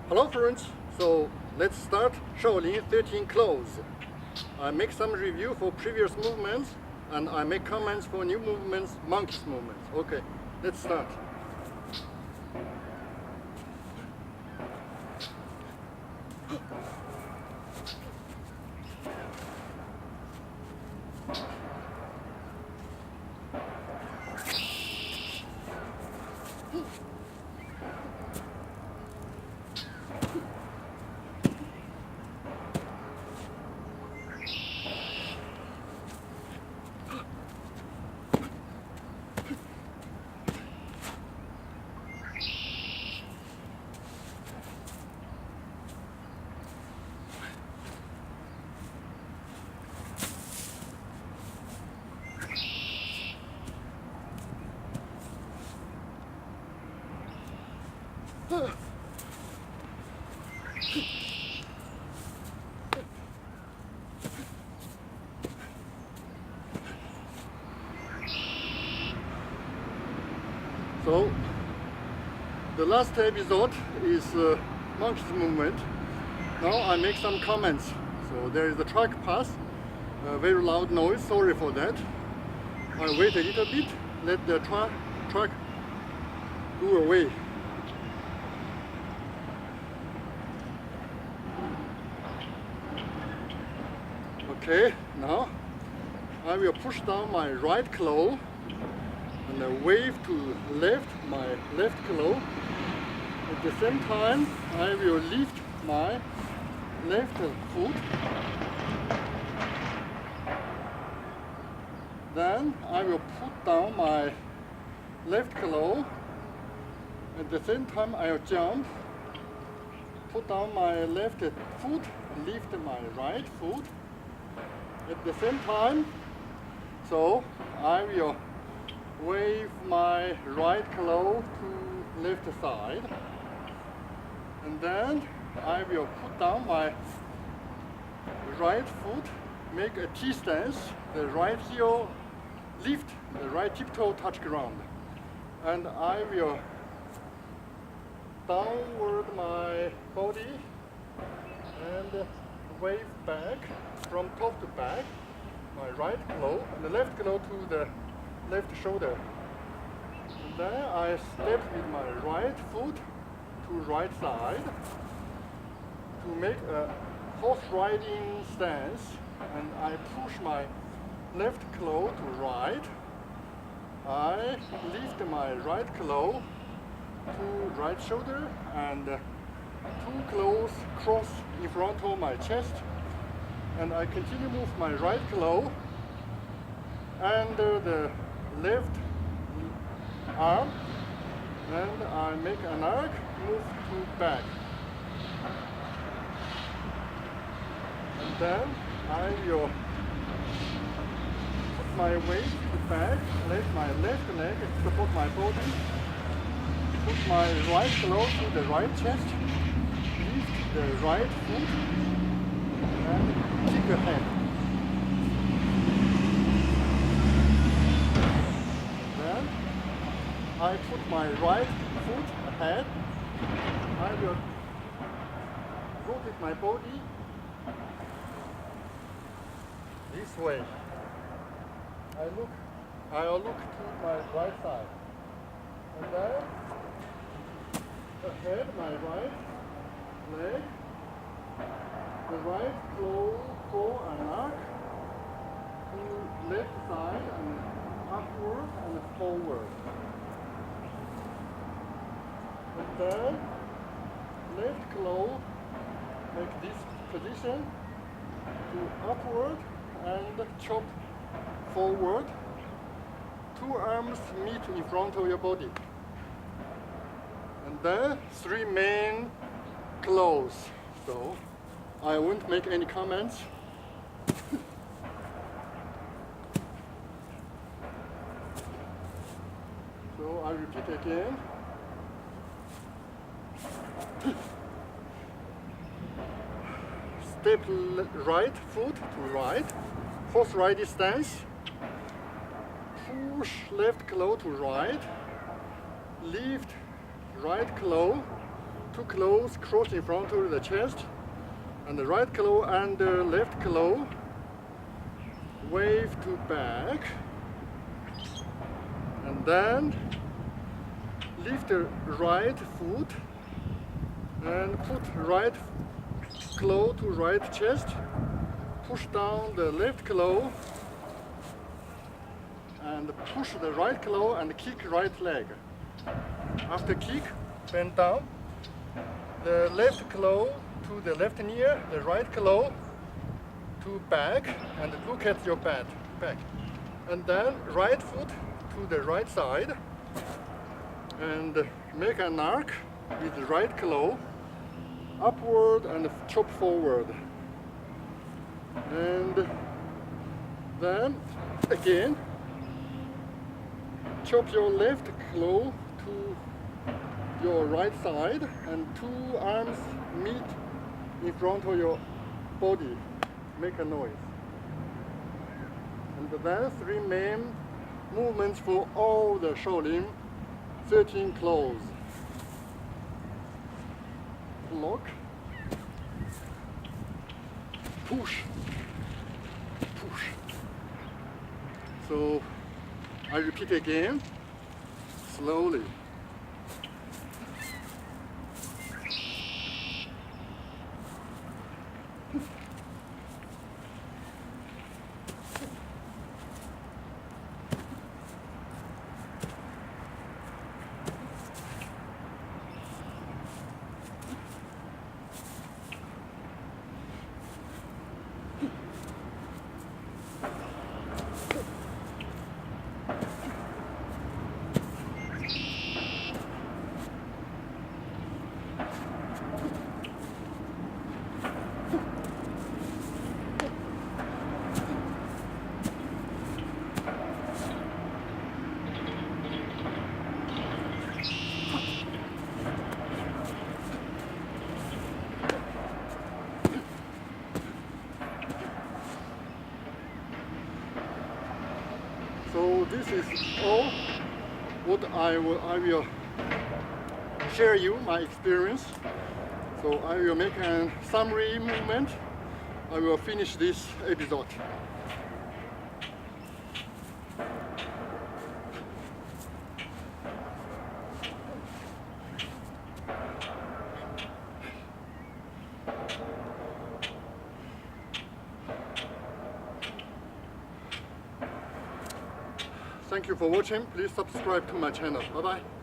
Hello friends, so let's start Shaolin 13 claws. I make some review for previous movements and I make comments for new movements, monkeys movements. Okay, let's start. So the last episode is monkey's movement. Now I make some comments. So there is a truck pass, very loud noise, sorry for that. I wait a little bit, let the truck go away. Okay, now I will push down my right claw and wave to left my left claw. At the same time, I will lift my left foot. Then I will put down my left claw. At the same time, I'll jump, put down my left foot, lift my right foot. At the same time, so I will wave my right claw to left side, and then I will put down my right foot, make a T stance, the right heel lift, the right tiptoe touch ground, and I will downward my body and wave back from top to back, my right claw and the left claw to the left shoulder. And then I step with my right foot to right side to make a horse riding stance, and I push my left claw to right. I lift my right claw to right shoulder and two claws cross in front of my chest, and I continue move my right claw under the left arm, and I make an arc, move to back, and then I will put my weight to back, let my left leg support my body, put my right claw to the right chest, lift the right foot, and kick ahead. Then I put my right foot ahead. I will rotate my body this way. I'll look to my right side, and then ahead my right leg, the right claw go and arc to left side and upward and forward. And then left claw make this position to upward and chop forward. Two arms meet in front of your body. And then three main claws. So I won't make any comments. So I repeat again. Step right foot to right, horse riding stance. Push left claw to right, lift right claw two claws cross in front of the chest, and the right claw and the left claw wave to back, and then lift the right foot and put right claw to right chest, push down the left claw and push the right claw and kick right leg. After kick, bend down, the left claw to the left knee, the right claw to back, and look at your back. And then right foot to the right side, and make an arc with the right claw, upward and chop forward. And then again, chop your left claw to your right side, and two arms meet in front of your body, make a noise. And then three main movements for all the Shaolin 13 claws. Block, push, push. So I repeat again, slowly. So this is all what I will share you my experience. So I will make a summary movement. I will finish this episode. Thank you for watching. Please subscribe to my channel. Bye bye.